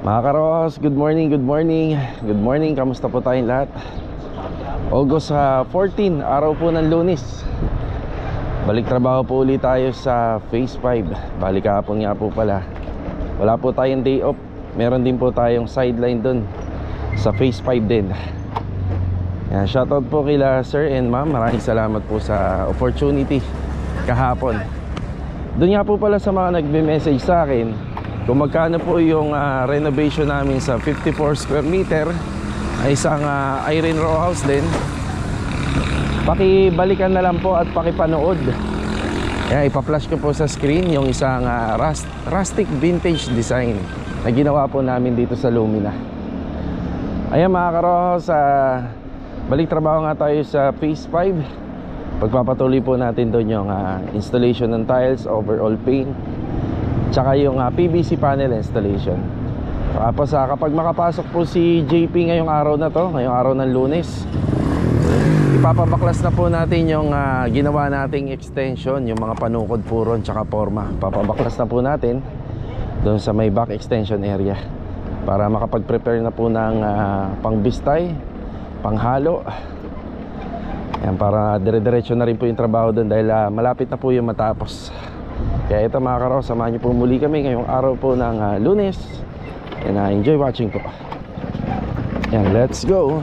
Mga karos, good morning, good morning. Good morning, kamusta po tayong lahat? August 14, araw po ng Lunes. Balik trabaho po ulit tayo sa Phase 5. Balik kahapon nga po pala. Wala po tayong day off. Meron din po tayong sideline dun sa Phase 5 din. Yan, shoutout po kila sir and ma'am. Maraming salamat po sa opportunity kahapon. Doon nga po pala sa mga nagbe-message sa akin kung magkano po yung renovation namin sa 54 square meter ay isang iron row house din. Pakibalikan na lang po at pakipanood. Kaya ipa-flash ko po sa screen yung isang rustic vintage design na ginawa po namin dito sa Lumina. Ayan mga karos, balik trabaho nga tayo sa Phase 5. Pagpapatuloy po natin doon yung installation ng tiles, overall paint, tsaka yung PVC panel installation. Tapos kapag makapasok po si JP ngayong araw na to, ngayong araw ng Lunes, ipapabaklas na po natin yung ginawa nating extension, yung mga panukod puron tsaka forma. Papabaklas na po natin doon sa may back extension area para makapag-prepare na po ng pang-bistay, panghalo. Yan, para dire-diretso na rin po yung trabaho doon dahil malapit na po yung matapos. Kaya ito mga karos, samahan niyo po muli kami ngayong araw po ng Lunes. And enjoy watching po. Yan, let's go.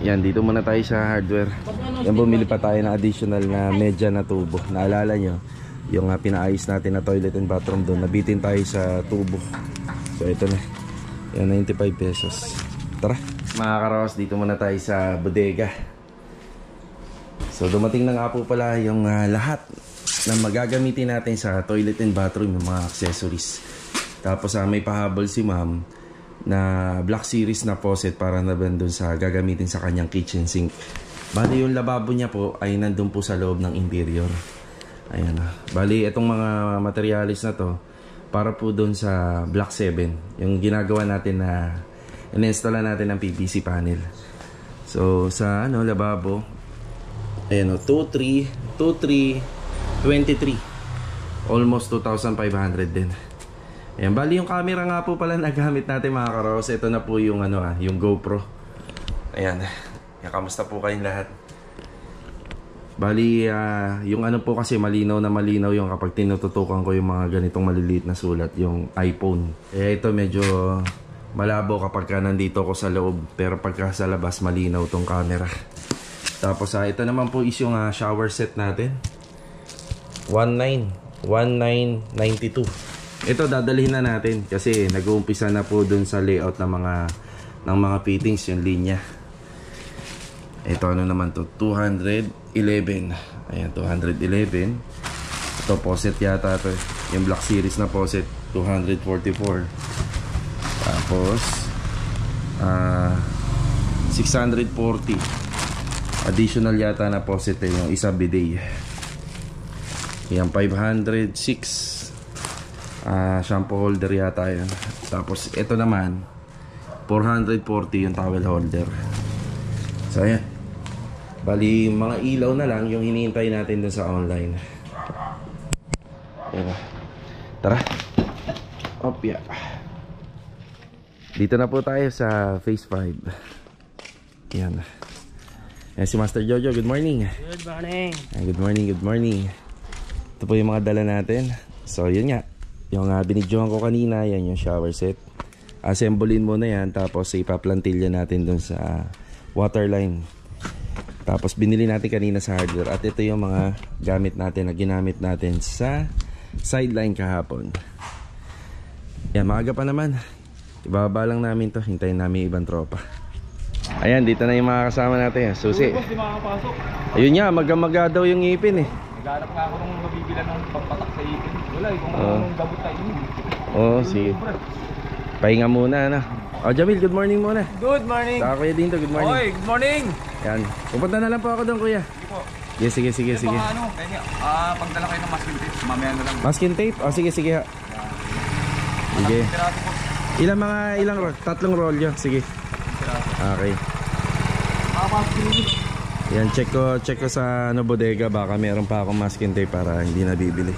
Yan, dito muna tayo sa hardware. Yan, bumili pa tayo ng additional na medya na tubo. Naalala nyo, yung pinaayos natin na toilet and bathroom doon, nabitin tayo sa tubo. So ito na. Yan, 95 pesos. Tara mga karos, dito muna tayo sa bodega. So dumating na nga po pala yung lahat na magagamitin natin sa toilet and bathroom, yung mga accessories. Tapos may pahabol si ma'am na Black Series na faucet para naman doon sa gagamitin sa kanyang kitchen sink. Bali yung lababo niya po ay nandun po sa loob ng interior. Ayan. Bali itong mga materialis na to para po doon sa Black 7, yung ginagawa natin na in-install natin ng PVC panel. So sa lababo, ayan, 23, almost 2,500 din. Ayan, bali yung camera nga po pala nagamit natin mga karos. Ito na po yung yung GoPro. Ayan. Yan, kamusta po kayong lahat? Bali yung po kasi malinaw na malinaw yung kapag tinututukan ko yung mga ganitong maliliit na sulat, yung iPhone. Kaya ito medyo malabo kapag nandito ko sa loob, pero pagka sa labas malinaw tong camera. Tapos ito naman po is yung shower set natin. 1992. Ito dadalhin na natin kasi nag-uumpisa na po dun sa layout ng mga fittings, yung linya. Ito naman to, 211. Ayan, 211. Ito faucet yata to, yung Black Series na faucet, 244. Tapos 640. Additional yata na faucet yung isa bidet. Yan, 506. Shampoo holder yata yun. Tapos ito naman 440 yung towel holder. So ayan, bali mga ilaw na lang yung hinihintay natin dun sa online. Ayan. Tara. Opya. Dito na po tayo sa Phase 5. Yan. Ayan si Master Jojo, good morning. Good morning. Ayan, good morning, good morning. Ito po yung mga dala natin. So yun nga, yung binidyohan ko kanina, yan yung shower set. Assemblein muna yan, tapos ipaplantilya natin dun sa waterline. Tapos binili natin kanina sa hardware. At ito yung mga gamit natin na ginamit natin sa sideline kahapon. Yan, maaga pa naman. Ibaba lang namin to, hintayin namin ibang tropa. Ayan, dito na yung mga kasama natin. Susi. Boss, di makakapasok. Ayun nga, maga daw yung ngipin eh. Naghanap nga ako nung mabibilan ng pagpatak sa ipin. Wala eh, kung anong gamot tayo yun. Oo, sige. Pahinga muna na. Jamil, good morning muna. Good morning. Saka kuya Dinto, good morning. Oy, good morning. Yan, pupunta na lang po ako doon kuya. Sige po. Sige. Pagdala kayo ng masking tape, mamaya na lang. Masking tape? O sige. Sige. Ilang roll? 3 roll yun. Sige. Okay. Yan, check ko sa bodega, baka meron pa akong masking tape para hindi nabibili.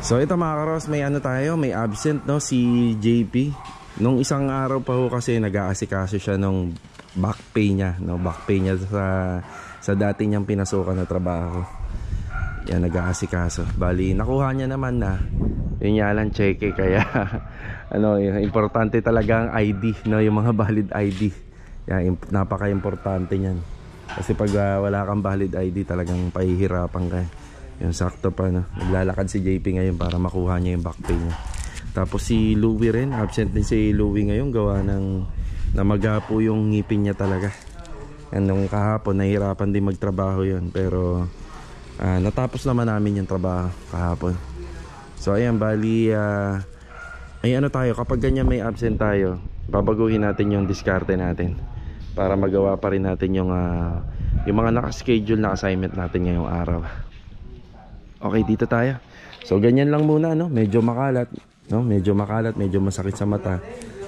So ito mga karos, may ano tayo, may absent no, si JP. Nung isang araw pa ho kasi nag-aasikaso siya nung back pay niya, no, back pay niya sa dati niyang pinasukan na trabaho. Yan, nag-aasikaso. Bali, nakuha niya naman na. Yun nga lang, cheque, kaya ano, importante talaga ang ID, no, yung mga valid ID. Yan, napaka-importante niyan. Kasi pag wala kang valid ID, talagang pahihirapan ka. Yung sakto pa, no? Naglalakad si JP ngayon para makuha niya yung back pay niya. Tapos si Louie rin, absent din si Louie ngayon, gawa ng namaga po yung ngipin niya talaga. Yan, nung kahapon nahihirapan din magtrabaho yun, pero natapos naman namin yung trabaho kahapon. So ayan, bali ay ano tayo, kapag ganyan may absent tayo, babaguhin natin yung diskarte natin para magawa pa rin natin yung mga nakaschedule na assignment natin ngayong araw. Okay, dito tayo. So ganyan lang muna, no? Medyo makalat, no? Medyo makalat, medyo masakit sa mata.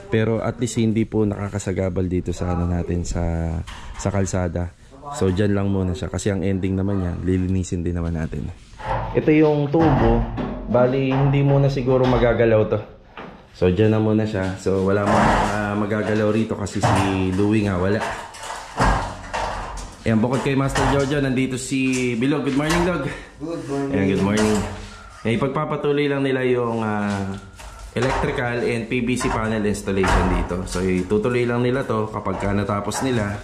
Pero at least hindi po nakakasagabal dito sa ano natin, sa kalsada. So dyan lang muna siya kasi ang ending naman yan, lilinisin din naman natin. Ito yung tubo. Bali hindi muna siguro magagalaw to. So dyan na muna siya. So wala mo magagalaw rito kasi si Louie nga wala. Ayan, bukod kay Master Jojo, nandito si Bilog. Good morning, Dog. Good morning. Ayan, good morning. Ayan, ipagpapatuloy lang nila yung electrical and PVC panel installation dito. So itutuloy lang nila to kapag natapos nila.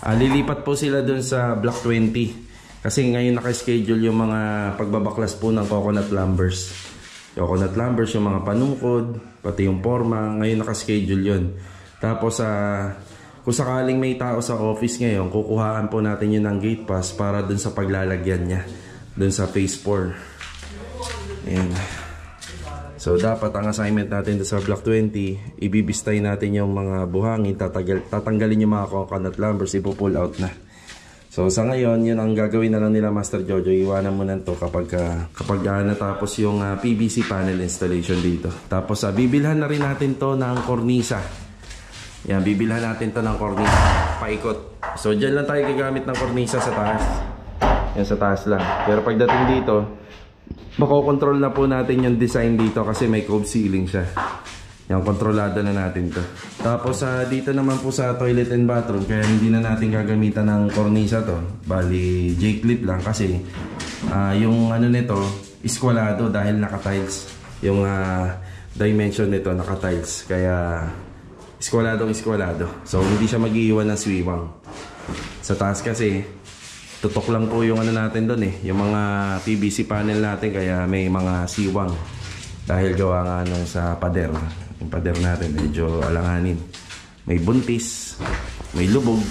Lilipat po sila dun sa Block 20. Kasi ngayon naka-schedule yung mga pagbabaklas po ng coconut lumbers. Coconut lumbers, yung mga panungkod, pati yung forma. Ngayon naka-schedule yun. Tapos kung sakaling may tao sa office ngayon, kukuhaan po natin yun ng gate pass para dun sa paglalagyan niya. Dun sa phase 4. Ayan. So dapat ang assignment natin dun sa Block 20, ibibistay natin yung mga buhangin, tatanggalin yung mga coconut lumbers, ipo-pull out na. So sa ngayon, yun ang gagawin na lang nila Master Jojo. Iwanan mo na to kapag natapos yung PVC panel installation dito. Tapos bibilhan na rin natin to ng kornisa. Yan, bibilhan natin to ng kornisa, paikot. So dyan lang tayo gagamit ng kornisa sa taas. Yan, sa taas lang. Pero pagdating dito, makokontrol na po natin yung design dito kasi may cove ceiling siya. Yan, kontrolado na natin to. Tapos dito naman po sa toilet and bathroom, kaya hindi na natin gagamitan ng kornisa to. Bali, J-clip lang kasi yung ano nito, iskwalado dahil naka-tiles. Yung dimension nito naka-tiles. Kaya iskwalado. So hindi siya mag-iiwan ng swiwang. Sa taas kasi tutok lang po yung ano natin doon yung mga PVC panel natin, kaya may mga siwang dahil gawa nga nung sa pader. Yung pader natin medyo alanganin, may buntis, may lubog,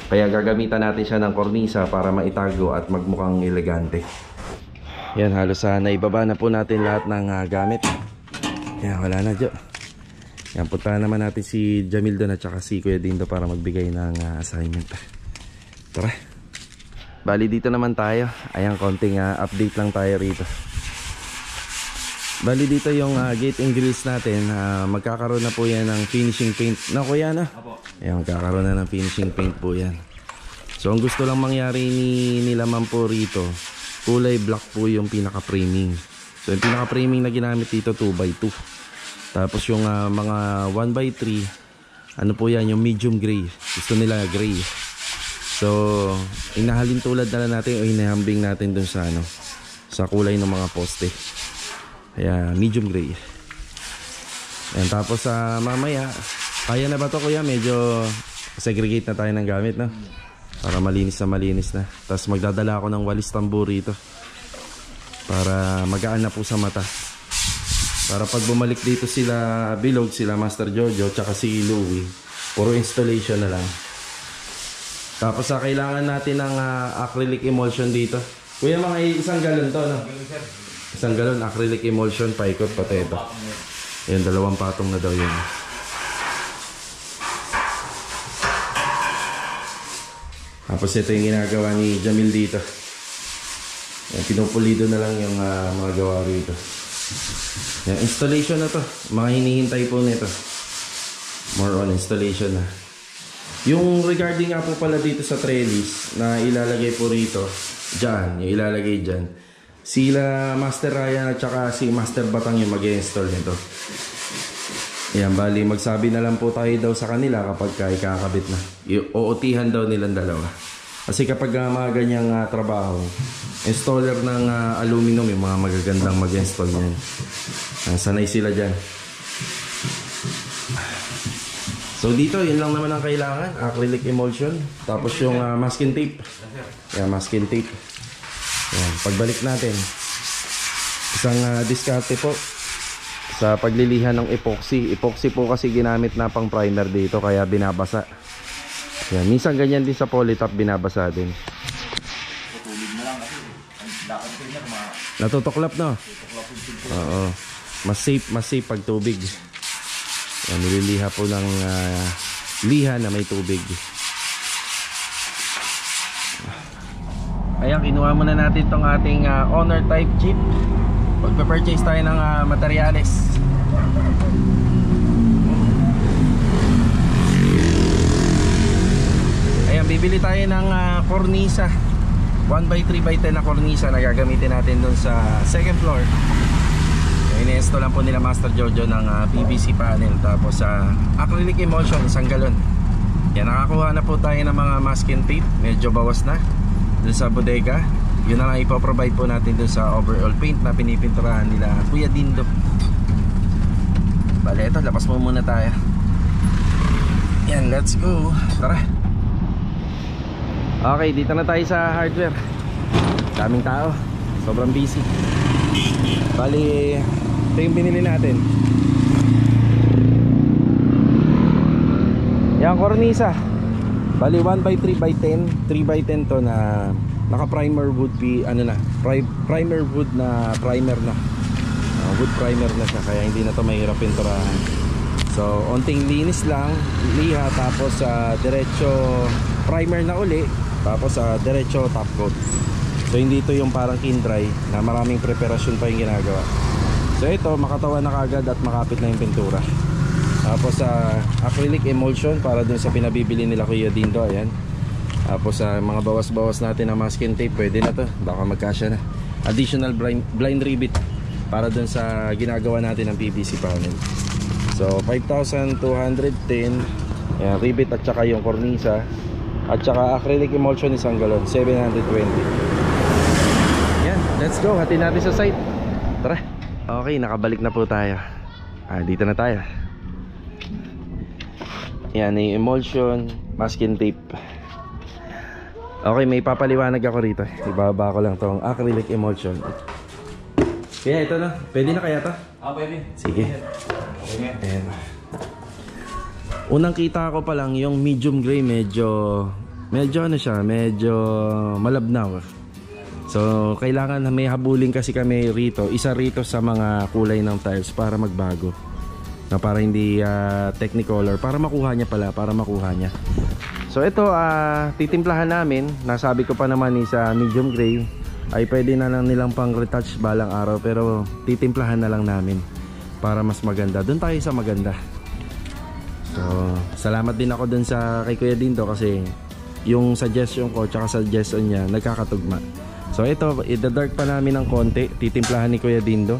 kaya gagamitan natin siya ng kornisa para maitago at magmukhang elegante. Yan, halos naibaba na po natin lahat ng gamit. Yan, wala na dyan. Yan, puntahan naman natin si Jamil doon at saka si Kuya Dindo para magbigay ng assignment. Tara. Bali dito naman tayo. Ayan, konting update lang tayo rito. Bali dito yung gate and grills natin. Magkakaroon na po yan ng finishing paint. Na Kuya na? Ayan, magkakaroon na ng finishing paint po yan. So ang gusto lang mangyari nila man po rito, kulay black po yung pinaka-framing. So yung pinaka-framing na ginamit dito 2x2. Tapos yung mga 1x3, ano po yan, yung medium gray. Gusto nila gray. So inahalin tulad na lang natin o hinahambing natin dun sa sa kulay ng mga poste. Kaya medium gray. Yan, tapos mamaya, kaya na ba to Kuya? Medyo segregate na tayo ng gamit, no? Para malinis na. Tapos magdadala ako ng walis tambo rito para magaan na po sa mata. Para pag bumalik dito sila Bilog, sila Master Jojo, tsaka si Louie, puro installation na lang. Tapos kailangan natin ng acrylic emulsion dito. Kuya, mga isang galon to, no? Isang galon acrylic emulsion, paikot pati ito. Ayan, 2 patong na daw yun. Tapos ito yung ginagawa ni Jamil dito. Ayan, pinupulido na lang yung mga gawa rito. Yan, installation na to. Mga hinihintay po nito. More on installation na. Yung regarding nga po pala dito sa trellis na ilalagay po rito, dyan, yung ilalagay dyan. Sila Master Ryan at saka si Master Batang yung mag-install nito. Ayan, bali magsabi na lang po tayo daw sa kanila kapag ikakabit na. Uutihan daw nilang dalawa. Kasi kapag mga ganyang trabaho, installer ng aluminum, yung mga magagandang mag-install niyan. Sanay sila dyan. So dito, yun lang naman ang kailangan. Acrylic emulsion. Tapos yung masking tape. Ayan, masking tape. Ayan, pagbalik natin, isang diskarte po sa paglilihan ng epoxy. Epoxy po kasi ginamit na pang primer dito, kaya binabasa. Yan, minsan ganyan din sa polytop, binabasa din. Natutuklap, no? Oo. Mas safe pag tubig. Yan, nililiha po ng liha na may tubig. Ayan, kinuha muna natin tong ating Honor type chip. Pagpa-purchase tayo ng materyales. Ayan, bibili tayo ng cornisa 1x3x10 na cornisa na gagamitin natin dun sa second floor. Ini-install lang po nila Master Jojo ng PVC panel. Tapos acrylic emulsion, 1 galon. Yan, nakakuha na po tayo ng mga masking tape. Medyo bawas na dun sa bodega. Yun na lang ipoprovide po natin dun sa overall paint na pinipinturahan nila Kuya Dindo. Bale, ito, labas mo muna tayo. Yan, let's go. Tara. Okay, dito na tayo sa hardware. Daming tao, sobrang busy. Bali, ito yung binili natin. Yan, cornisa. Bali, 1x3x10 3x10 to na naka primer wood primer wood na primer na. Wood primer na siya, kaya hindi na to mahirap pinturahan. So onting linis lang, liha, tapos diretso primer na uli, tapos diretso top coat. So hindi ito yung parang kin dry na maraming preparasyon pa yung ginagawa. So ito, makatawa na kagad at makapit na yung pintura. Tapos acrylic emulsion para dun sa pinabibili nila Kuya Dindo. Ayan. Tapos mga bawas-bawas natin na masking tape, pwede na to, baka magkasya na. Additional blind rivet para dun sa ginagawa natin ng PVC panel. So 5,210. Ayan, rivet at saka yung cornisa. At saka acrylic emulsion 1 galon, 720. Yan, let's go, hati natin sa site. Tara. Okay, nakabalik na po tayo. Dito na tayo. Yan, yung emulsion, masking tape. Okay, may papaliwanag ako rito. Ibaba ko lang tong acrylic emulsion. Kaya ito na, pwede na kaya to? Pwede. Sige. Ayan. Unang kita ko pa lang yung medium gray, medyo ano siya, medyo malabnaw. So kailangan may habulin kasi kami rito. Isa rito sa mga kulay ng tiles para magbago, na para hindi technicolor, para makuha niya pala, para makuha niya. So ito, titimplahan namin. Nasabi ko pa naman sa medium gray ay pwede na lang nilang pang retouch balang araw, pero titimplahan na lang namin para mas maganda. Doon tayo sa maganda. So salamat din ako dun sa kay Kuya Dindo kasi yung suggestion ko tsaka suggestion niya nagkakatugma. So ito, i-dark pa namin ng konti, titimplahan ni Kuya Dindo.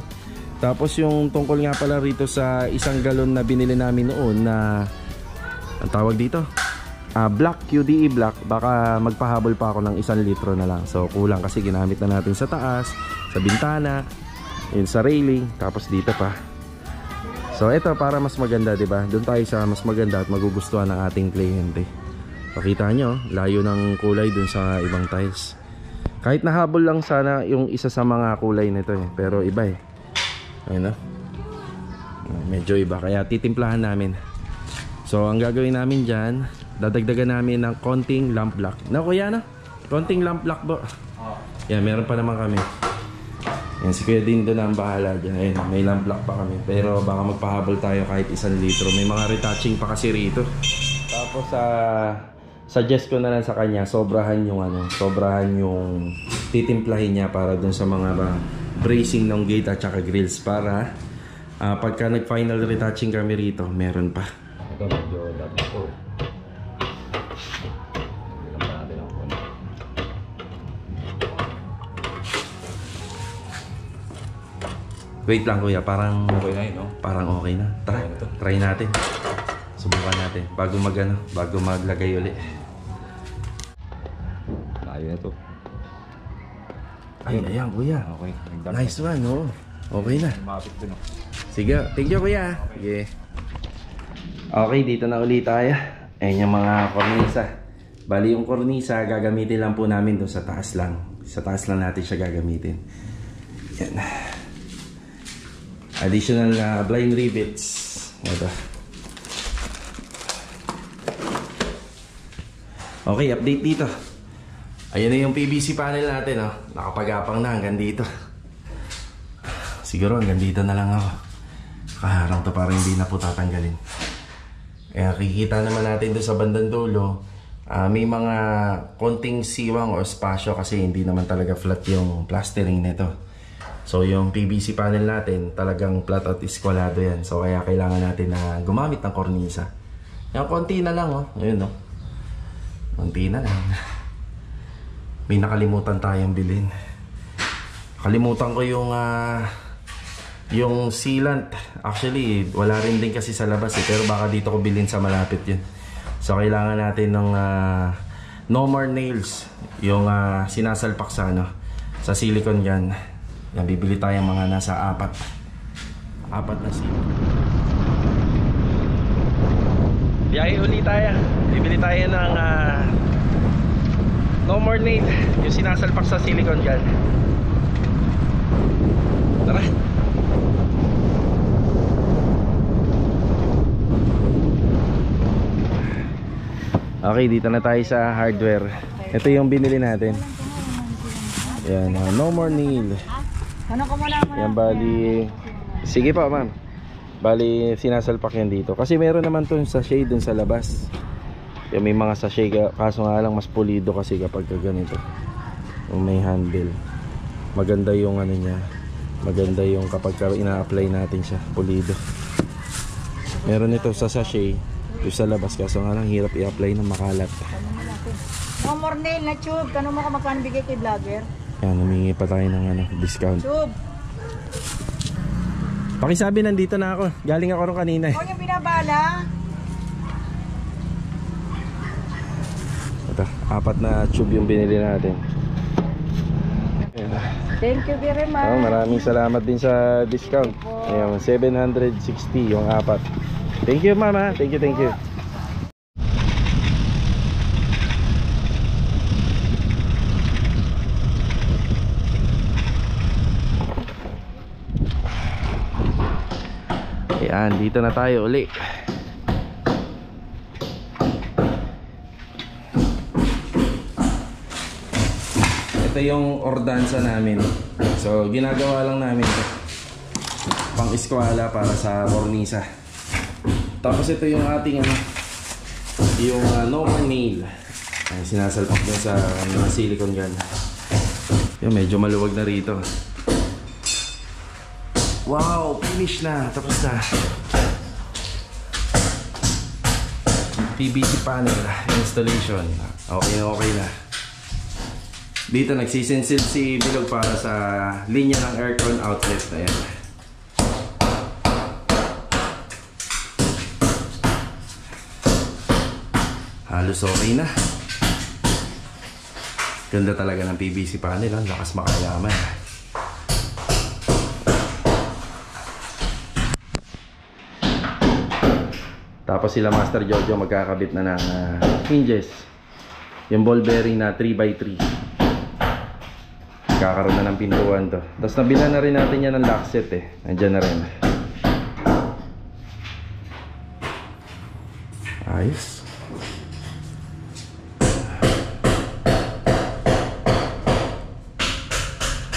Tapos yung tungkol nga pala rito sa 1 galon na binili namin noon na ang tawag dito, black, QDE black, baka magpahabol pa ako ng 1 litro na lang. So kulang kasi ginamit na natin sa taas, sa bintana, yun sa railing, tapos dito pa. So ito para mas maganda, diba? Doon tayo sa mas maganda at magugustuhan ng ating kliyente. Pakita nyo, layo ng kulay dun sa ibang tiles. Kahit nahabol lang sana yung isa sa mga kulay nito pero iba ayun na. Medyo iba, kaya titimplahan namin. So ang gagawin namin dyan, dadagdagan namin ng konting lamp black. Na kuya na? Konting lamp black po. Yan, meron pa naman kami. Yan, si Kuya Dindo na ang bahala dyan. Ayun, may lamp black pa kami. Pero baka magpahabol tayo kahit 1 litro. May mga retouching pa kasi rito. Tapos suggest ko na lang sa kanya, sobrahan yung titimplahin niya para dun sa mga bracing ng gate at saka grills para pagka nag final retouching kami rito, meron pa. Ito medyo dapat po. Wait lang kuya, parang Okay na yun, no? parang okay na. Tara, Okay na to. try natin. Subukan natin bago maglagay uli. Layo na to. Ay, ayan kuya. Okay. Nice one, oh. Okay na. Lumapit dun, no? Sige, thank you kuya. Sige. Okay, dito na ulit tayo. Ayan yung mga kornisa. Bali yung kornisa, gagamitin lang po namin doon sa taas lang. Sa taas lang natin siya gagamitin. Yan. Additional blind rivets. Ito. Okay, update dito. Ayan na yung PVC panel natin, oh. Nakapagapang na hanggang dito. Siguro hanggang dito na lang ako. Kaharang to para hindi na po tatanggalin. Kaya kikita naman natin doon sa bandang dulo, may mga konting siwang o espasyo kasi hindi naman talaga flat yung plastering nito. So yung PVC panel natin talagang flat at iskwalado yan. So kaya kailangan natin na gumamit ng kornisa. Yung konti na lang, oh. Ayun, oh. Konti na lang. May nakalimutan tayong bilhin. Kalimutan ko yung sealant. Actually, wala rin din kasi sa labas eh. Pero baka dito ko bilhin sa malapit yun. So, kailangan natin ng no more nails. Yung sinasalpak sa sa silicone gun. Yan, bibili tayo mga nasa 4 na silicone. Biyahe uli tayo. Bibili tayo ng no more nail. Yung sinasalpak sa silicone gun. Tara. Okay, dito na tayo sa hardware. Ito yung binili natin. Yan, no more nail. Ano ko muna? Yan, bali. Sige pa, ma'am. Bali, sinasalpak yan dito. Kasi meron naman to sa shade dun sa labas. Yung may mga sachet, kaso nga lang mas pulido kasi kapag ganito. Yung may handle. Maganda yung niya. Maganda yung kapag ina-apply natin siya, pulido. Meron ito sa sachet. Yung sa labas, kaso nga lang hirap i-apply ng makalat. No more nail na tube. Tanong mo kung magkano bigay kay vlogger. Yan, humingi pa tayo ng discount. Tube. Pakisabi, nandito na ako. Galing ako rin kanina eh. Huwag yung binabala. Ito, 4 na tube yung binili natin. Ayan. Thank you very much. Oh, maraming salamat din sa discount. Ayan, 760 yung 4. Thank you, mama. Thank you, thank you. Ayan, dito na tayo uli. Ito yung ordansa namin. So, ginagawa lang namin ito. Pang eskwala para sa kornisa. Tapos ito yung ating yung no more nail. Ay, sinasalpak dun sa silicone gun. Yung medyo maluwag na rito. Wow, finish na. Tapos na. PVC panel installation. Okay na, okay na. Dito nagsisensil si Bilog para sa linya ng aircon outlet na yan. Halos okay na. Ganda talaga ng PVC panel, ang lakas makayaman. Tapos sila Master Jojo magkakabit na ng hinges. Yung ball bearing na 3x3. Kakaroon na ng pintuan to. Tapos nabila na rin natin yan ng lock set eh. Nandiyan na rin. Ayos.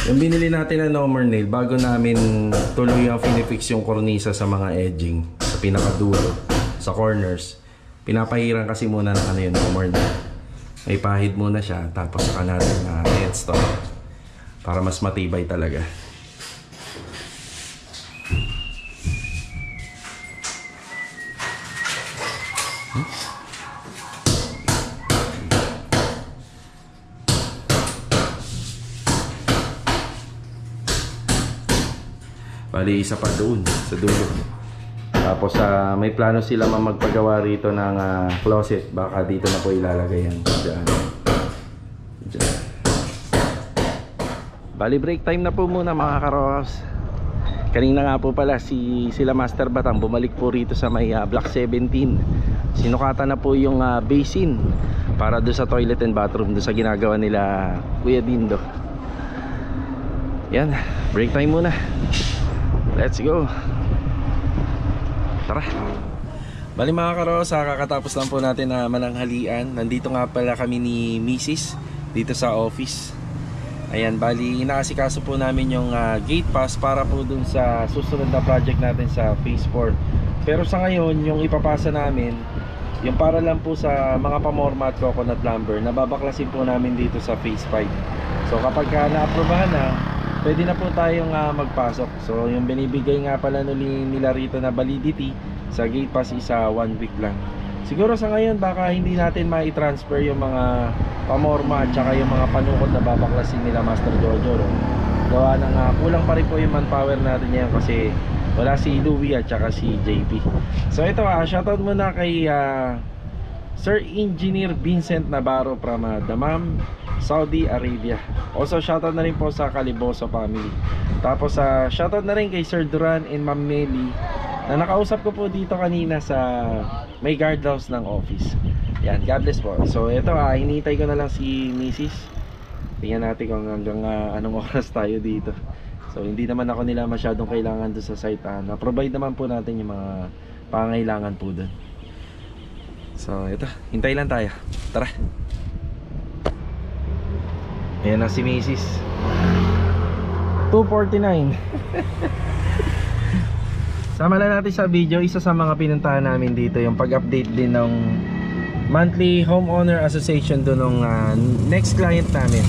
Yung binili natin na no more nail, bago namin tuloy ang finifix yung cornisa sa mga edging, sa pinakadulo, sa corners, pinapahiran kasi muna ng yun, no more nail. May pahid muna siya, tapos saka natin i-install para mas matibay talaga. Bali isa pa doon sa dulo. Tapos may plano sila magpagawa rito ng closet. Baka dito na po ilalagay yan. Diyan. Bali break time na po muna mga karos. Kanina nga po pala sila Master Batang bumalik po rito sa may Block 17. Sinukatan na po yung basin para doon sa toilet and bathroom, doon sa ginagawa nila Kuya Dindo. Yan, break time muna. Let's go. Tara. Bali mga karos, kakatapos lang po natin na mananghalian. Nandito nga pala kami ni Mrs. dito sa office. Ayan, bali inaasikaso po namin yung gate pass para po dun sa susunod na project natin sa phase 4. Pero sa ngayon, yung ipapasa namin, yung para lang po sa mga pamorma at coconut lumber, nababaklasin po namin dito sa phase 5. So kapag na-aprobahan na, pwede na po tayong magpasok. So yung binibigay nga pala nila rito na validity sa gate pass is 1 week lang. Siguro sa ngayon baka hindi natin mai-transfer yung mga pamorma at saka yung mga panukot na babaklasin nila Master Jojo. Gawa ng kulang pa rin po yung manpower natin ngayon kasi wala si Louie at saka si JP. So ito shoutout muna kay Sir Engineer Vincent Navarro from Dammam, Saudi Arabia. Also shoutout na rin po sa Caliboso family. Tapos shoutout na rin kay Sir Duran and Ma'am Nelly na nakausap ko po dito kanina sa may guardhouse ng office. Yan, God bless po. So ito hinihintay ko na lang si Mrs. Tingnan natin kung hanggang anong oras tayo dito. So hindi naman ako nila masyadong kailangan doon sa site. Na-provide naman po natin yung mga pangailangan po doon. So ito, hintay lang tayo. Tara. Ayan na si Mrs. 2:49. Sama na natin sa video, isa sa mga pinuntahan namin dito yung pag-update din ng monthly homeowner association doon ng next client namin.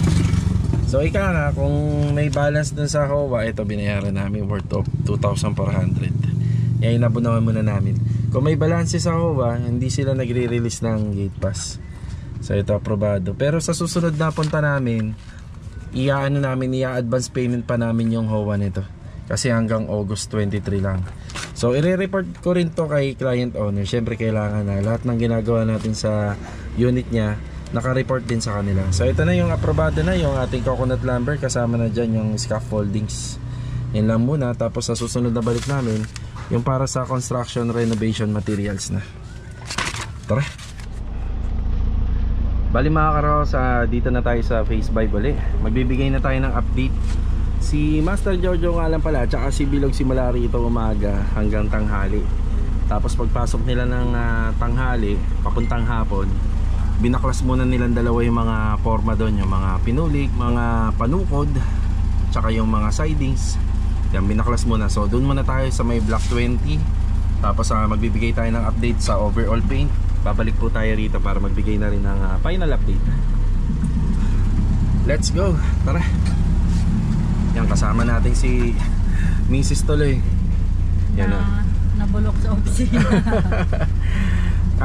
So ika nga, kung may balance dun sa HOA, ito binayaran namin worth of 2,400. Yan, inabunawan muna namin. Kung may balance sa HOA, hindi sila nagre-release ng gate pass. So ito aprobado. Pero sa susunod na punta namin, i-advance payment pa namin yung HOA nito. Kasi hanggang August 23 lang. So i-report ko rin to kay client owner. Siyempre kailangan na lahat ng ginagawa natin sa unit niya naka-report din sa kanila. So ito na yung aprobado na yung ating coconut lumber. Kasama na dyan yung scaffoldings. Yan lang muna. Tapos sa susunod na balik namin yung para sa construction renovation materials na. Tara. Bali mga karos, dito na tayo sa phase 5 ulit. Magbibigay na tayo ng update. Si Master Jojo nga lang pala, tsaka si Bilog simula rito umaga hanggang tanghali. Tapos pagpasok nila ng tanghali, papuntang hapon, binaklas muna nilang dalawa yung mga forma doon, yung mga pinulik, mga panukod, tsaka yung mga sidings. Yan, binaklas muna. So doon muna tayo sa may block 20. Tapos magbibigay tayo ng update sa overall paint. Babalik po tayo rito para magbigay na rin ng final update. Let's go, tara. Yan, kasama natin si Mrs. Tuloy. Yan nabulok sa opisina.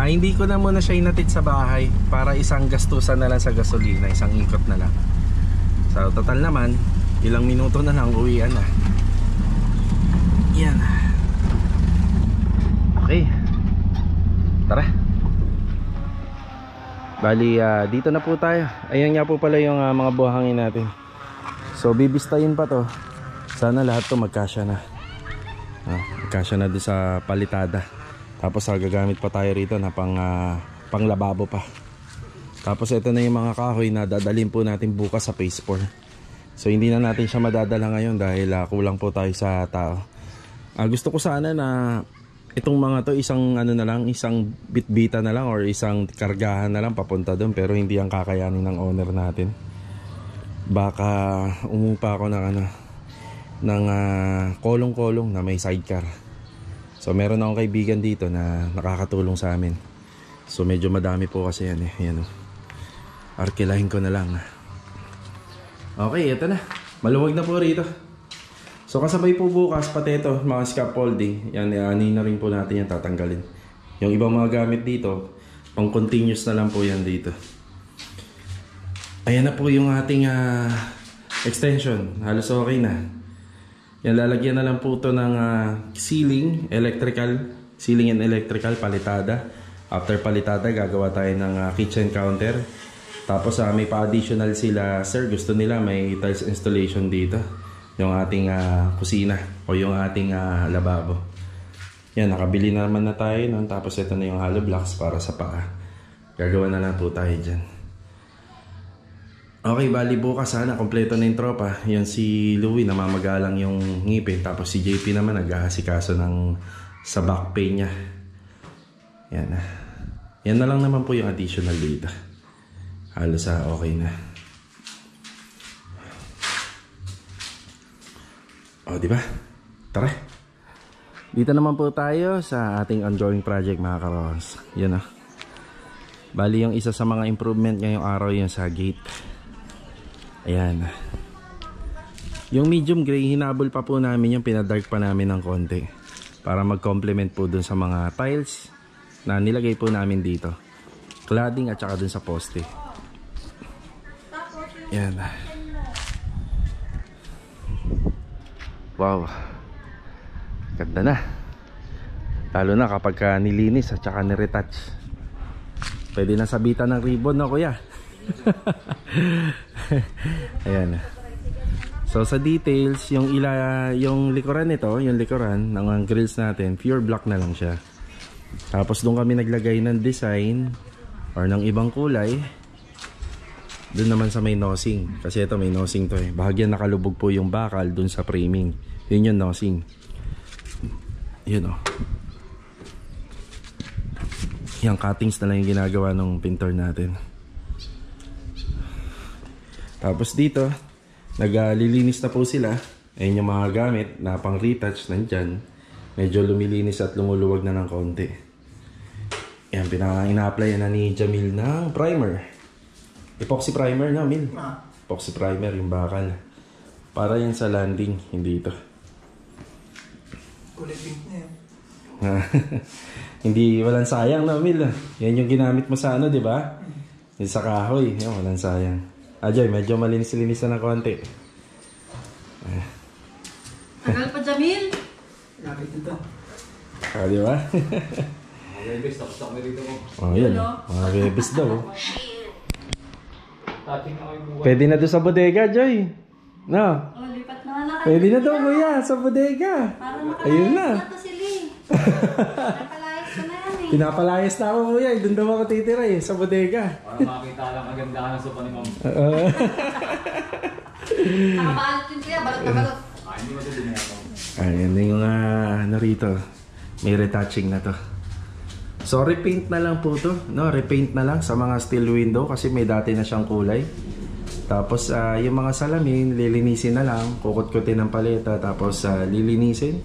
Hindi ko na muna siya inatid sa bahay para isang gastusan na lang sa gasolina, isang ikot na lang. So total naman, ilang minuto na lang uwian na. Yan. Okay. Tara. Bali, dito na po tayo. Ayan nga po pala yung mga buhangin natin. So bibistayin pa to. Sana lahat to magkasya na. Magkasya na doon sa palitada. Tapos gagamit pa tayo rito na pang lababo pa. Tapos ito na yung mga kahoy na dadalhin po natin bukas sa phase 4. So hindi na natin siya madadala ngayon dahil kulang po tayo sa tao. Gusto ko sana na itong mga to isang na lang, isang bitbita na lang or isang kargahan na lang papunta doon, pero hindi ang kakayanin ng owner natin. Baka umupa ako ng kolong-kolong na may sidecar. So meron akong kaibigan dito na nakakatulong sa amin. So medyo madami po kasi yan eh. Yan, arkilahin ko na lang. Okay, ito na. Maluwag na po rito. So kasabay po bukas pati ito, mga scaffolding. Yan, ani na rin po natin yan tatanggalin. Yung ibang mga gamit dito, pang continuous na lang po yan dito. Ayan na po yung ating extension. Halos okay na. Yan, lalagyan na lang po ito ng ceiling and electrical, palitada. After palitada, gagawa tayo ng kitchen counter. Tapos may pa-additional sila, sir, gusto nila may tiles installation dito. Yung ating kusina o yung ating lababo. Yan, nakabili na naman na tayo nun. Tapos ito na yung hollow blocks para sa paa. Gagawa na lang po tayo dyan. Okay, bali bukas sana kompleto na yung tropa. Yan si Louie, namamagalang yung ngipin. Tapos si JP naman nag-aasikaso sa back pain niya. Yan. Yan na lang naman po yung additional data. Halos okay na. O, di ba? Tara. Dito naman po tayo sa ating ongoing project, mga karos. Yan o. Bali yung isa sa mga improvement ngayong araw yung sa gate. Ayan. Yung medium gray, hinabol pa po namin yung pinadark pa namin ng konti. Para mag-complement po dun sa mga tiles na nilagay po namin dito. Cladding at saka dun sa poste. Ayan. Wow. Ganda na. Lalo na kapag nilinis at saka niretouch. Pwede na sabitan ng ribbon, no kuya? Ayan. So sa details, yung likuran nito, yung likuran ng grills natin, pure black na lang siya. Tapos doon kami naglagay ng design or ng ibang kulay. Doon naman sa may nosing. Kasi ito may nosing to eh. Bahagyan nakalubog po yung bakal doon sa framing. Yun yung nosing. Yun o. Yung cuttings na lang yung ginagawa ng pintor natin. Tapos dito, naglilinis na po sila. Ayun yung mga gamit na pang retouch nandyan. Medyo lumilinis at lumuluwag na ng konti. Yan, ina-apply na ni Jamil ng primer. Epoxy primer na, Mil. Epoxy primer, yung bakal. Para yan sa landing, hindi ito. Kulay pink na yan. Hindi, walang sayang na, Mil. Yan yung ginamit mo sa di ba? Yung sa kahoy, yan, walang sayang. Joy, medyo malinis-linis na ng konti. Tagal pa, Jamil. Lapit ito. Di ba? Mga bebes, tapos kami rito mo. Oh, yan. Mga bebes daw. Touching na kayo buwan. Pwede na doon sa bodega, Joy. No? Oh, lipat naman na kayo. Pwede na daw, kuya, sa bodega. Para Ayun na. makalayas na to si Lee. Nakalayas ko na yan eh. Pinapalayas na ako, kuya. Doon daw ako titira sa bodega. Para makita lang kagandahan ng sopa ni Ma'am. Nakabalot yun kuya, balot na balot. Hindi matulog ako. Ayan na yung narito. May retouching na to. So repaint na lang po to, no? Repaint na lang sa mga steel window kasi may dati na siyang kulay. Tapos yung mga salamin, lilinisin na lang, kukut-kutin ng paleta, tapos lilinisin,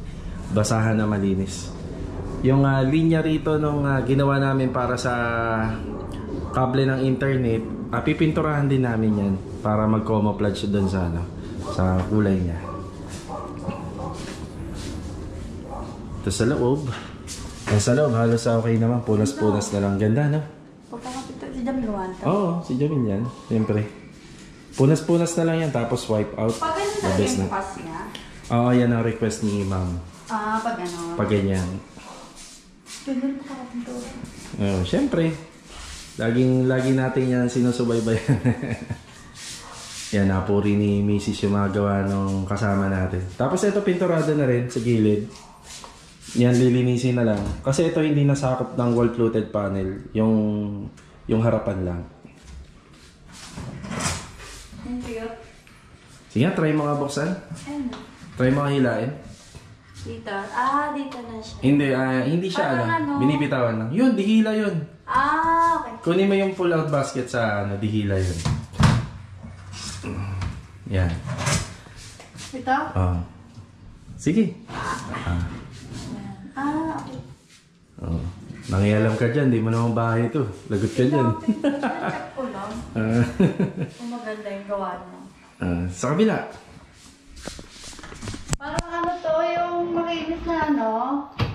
basahan na malinis. Yung linya rito nung ginawa namin para sa kable ng internet, pipinturahan din namin yan para mag-camouflage doon sa sa kulay niya. Ito sa loob. Ang sa loob, halos okay naman. Punas-punas na lang. Ganda, no? Pagkakapito si Jamil Wanta. Oo, si Jamil yan. Siyempre. Punas-punas na lang yan. Tapos wipe out. Pag ano The na best yung na. pass niya? Oo, yan ang request ni ma'am. Pag ano? Pag ganyan. Ganun pa kapito. Siyempre. Lagi natin yan sinusubaybayan. Yan, napuri ni Mrs. yung mga gawa nung kasama natin. Tapos ito, pinturado na rin sa gilid. Yan, lilinisin na lang. Kasi ito hindi nasakop ng wall fluted panel. Yung harapan lang. Hindi yun. Sige, try mo nga buksan. Ano? Try mo nga hilain. Dito. Dito na siya. Hindi siya Parang ano? binibitawan lang. Yun, dihila yun. Okay. Kunin mo yung pull-out basket sa dihila yun. Yan. Ito? Sige. Okay. Nangialam ka dyan, di mo naman bahay ito. Lagot ka dyan. Check ko lang. Kung maganda yung gawa niya. Sa kabila. Parang ano to, yung makinis na ano?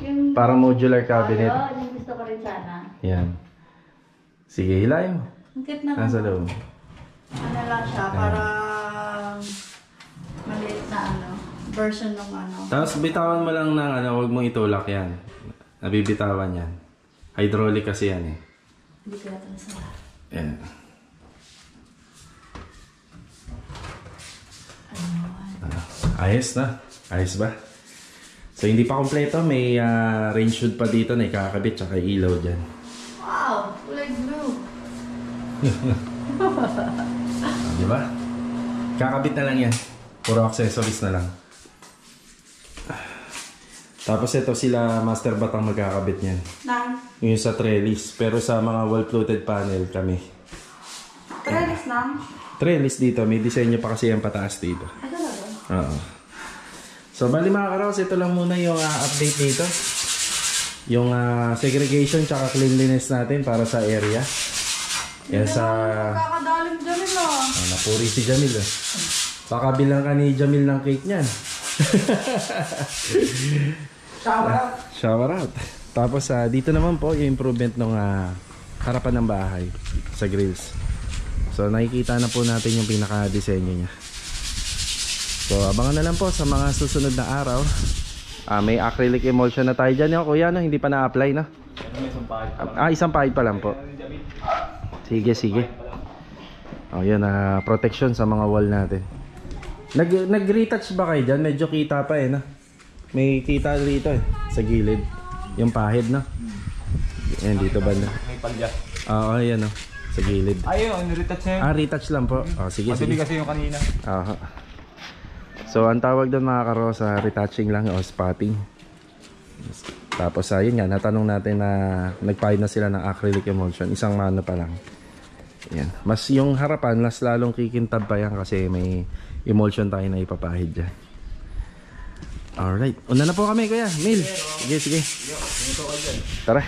Yung Parang modular cabinet. Yung gusto ko rin sana. Yan. Sige, hilain mo. Ang cute na Nasa loob. ano lang siya, parang maliit na ano. version ng ano. Tapos bitawan mo lang ng huwag mong itulak yan. Nabibitawan yan. Hydraulic kasi yan eh. Hindi kaya ito nasala. Yan. Ayos na. Ayos ba? So hindi pa kompleto. May range hood pa dito na ikakabit tsaka ilaw dyan. Wow! Kulay blue. Di ba? Kakabit na lang yan. Puro accessories na lang. Tapos ito sila Master Batang magkakabit niyan. Nang? Yung sa trellis. Pero sa mga wall-fluted panel kami. Trellis nang? Trellis dito. May disenyo pa kasi yung pataas dito. Ay, talaga? Oo. So bali mga karos, ito lang muna yung update dito. Yung segregation tsaka cleanliness natin para sa area. Yan sa... Kakadalim Jamil ah. napuri si Jamil eh. Baka bilang ka ni Jamil ng cake niyan. Shower out. Shower out. Tapos dito naman po yung improvement ng harapan ng bahay sa grills. So nakikita na po natin yung pinaka-disenyo niya. So abangan na lang po sa mga susunod na araw. May acrylic emulsion na tayo dyan. Kuya, no? Hindi pa na-apply, no? Isang pahid pa lang po. Sige, sige. Yan, protection sa mga wall natin. Nag-retouch ba kayo dyan? Medyo kita pa eh, no? May kita dito eh, sa gilid. Yung pahid, no? Yan, dito banda. May palya. Oo, yan, no? Sa gilid. Ayun, retouch na yun. Retouch lang po. Sige, sige. Madali kasi yung kanina. So, ang tawag doon mga karosa, retouching lang o spotting. Tapos, yun nga, natanong natin na nagpahid na sila ng acrylic emulsion. Isang mano pa lang. Yan. Mas yung harapan, mas lalong kikintab pa yan kasi may emulsion tayo na ipapahid dyan. Alright. Una na po kami, kuya. Mil. Sige, sige. Tara.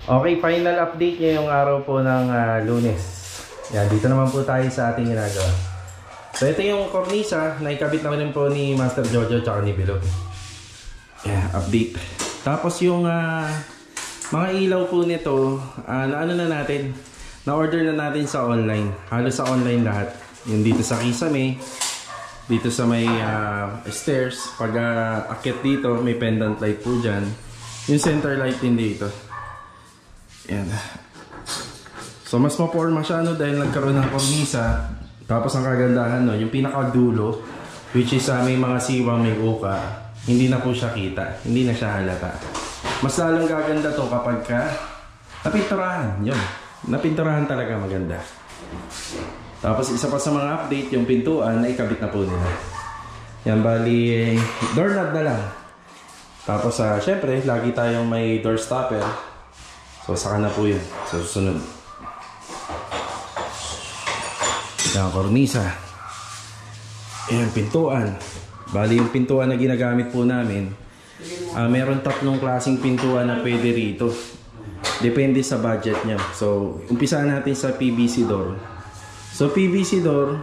Okay, final update ngayong araw po ng Lunes. Yan, dito naman po tayo sa ating ginagawa. So ito yung cornisa na ikabit na rin po ni Master Jojo tsaka ni Bilog. Yeah, update. Tapos yung mga ilaw po nito, na natin, na-order na natin sa online. Halos sa online lahat. Yung dito sa Kisame, dito sa may stairs, pag akit dito, may pendant light po dyan. Yung center light din dito. Yan. So mas maporma siya dahil nagkaroon ng cornisa. Tapos ang kagandahan yung pinakadulo, which is may mga siwang, may uka, hindi na po siya kita, hindi na siya halata. Mas lalong gaganda to kapag napinturahan, yun. Napinturahan talaga maganda. Tapos isa pa sa mga update, yung pintuan na ikabit na po nila. Yan, bali, doorknob na lang. Tapos syempre, lagi tayong may door stopper. So saka na po yun, sa susunod. Yan, kornisa. Ayan, pintuan. Bali, yung pintuan na ginagamit po namin, meron 3 klaseng pintuan na pwede rito. Depende sa budget niya. So, umpisa natin sa PVC door. So, PVC door,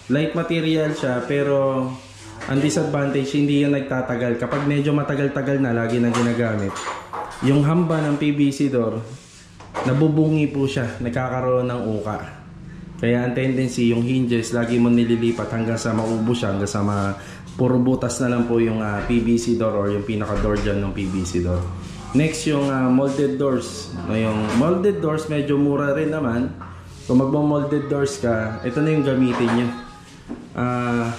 light material siya, pero ang disadvantage, hindi yan nagtatagal. Kapag medyo matagal-tagal na, lagi nang ginagamit, yung hamba ng PVC door, nabubungi po siya, nagkakaroon ng uka. Kaya ang tendency, yung hinges, lagi mo nililipat hanggang sa maubos siya, hanggang sa puro butas na lang po yung PVC door or yung pinaka-door dyan ng PVC door. Next, yung molded doors. Yung molded doors, medyo mura rin naman. Kung magmo-molded doors ka, ito na yung gamitin nyo.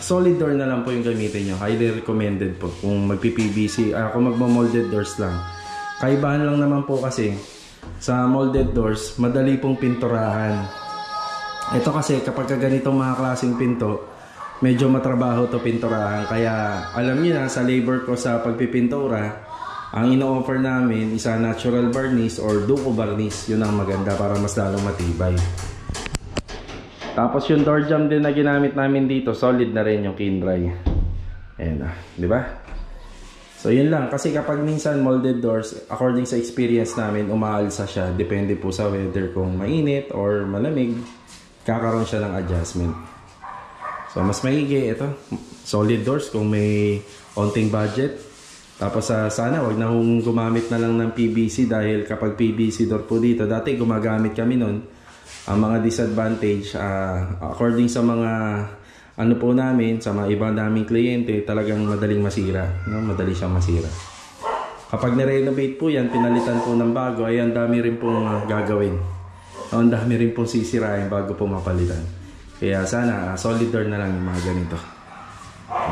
Solid door na lang po yung gamitin nyo. Highly recommended po kung magpi-PVC, kung magmo-molded doors lang. Kaibahan lang naman po kasi, sa molded doors, madali pong pinturahan. Ito kasi kapag ganitong mga klaseng pinto, medyo matrabaho to pinturahan. Kaya alam niyo na sa labor ko sa pagpipintura, ang ino-offer namin isa natural varnish or duco varnish. Yun ang maganda para mas lalong matibay. Tapos yung door jamb din na ginamit namin dito, solid na rin yung Kinray. Ayan na, di ba? So yun lang, kasi kapag minsan molded doors, according sa experience namin, umaalsa siya. Depende po sa weather kung mainit or malamig. Kakaroon siya ng adjustment. So mas maigi ito, solid doors kung may onting budget. Tapos sana wag na hong gumamit na lang ng PVC dahil kapag PVC door po dito, dati gumagamit kami nun. Ang mga disadvantage, according sa mga ano po namin, sa mga iba naming kliyente, talagang madaling masira. No? Madali siyang masira. Kapag nirenovate po yan, pinalitan po ng bago, ay ang dami rin pong gagawin. Ang dami rin pong sisirain bago po mapalitan. Kaya sana, solid door na lang yung mga ganito.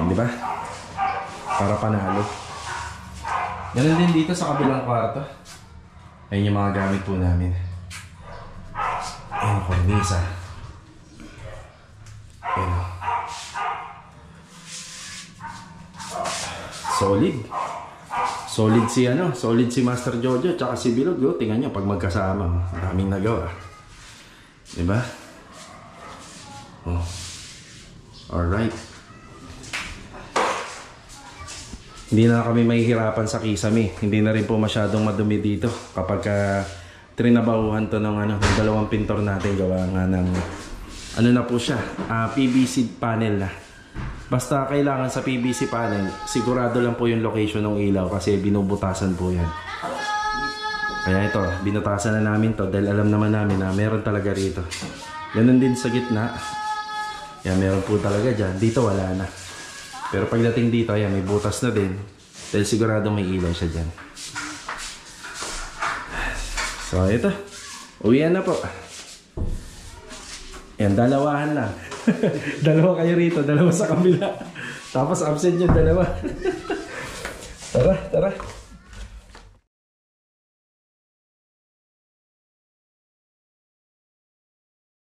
Di ba? Para panalo. Ganun din dito sa kabilang kwarto. Ayun yung mga gamit po namin. Ayun, kornisa. Ayun. Solid. Solid si Master Jojo tsaka si Bilog. Tingnan nyo pag magkasama. Maraming nagawa. Diba? Oh. Alright. Hindi na kami mahihirapan sa kisame. Hindi na rin po masyadong madumi dito. Kapag trinabahuhan to ng dalawang pintor natin, gawa nga ng na po siya, PVC panel na. Basta kailangan sa PVC panel, sigurado lang po yung location ng ilaw kasi binubutasan po yan. Kaya ito, binutasan na namin to dahil alam naman namin na meron talaga rito. Ganun din sa gitna. Yan, meron po talaga dyan. Dito wala na. Pero pagdating dito, ayan, may butas na din. Dahil sigurado may ilaw siya dyan. So, ito. Uwian na po. Yan, dalawahan lang. Dalawa kayo rito, dalawa sa kabila. Tapos absent yung dalawa. Tara, tara.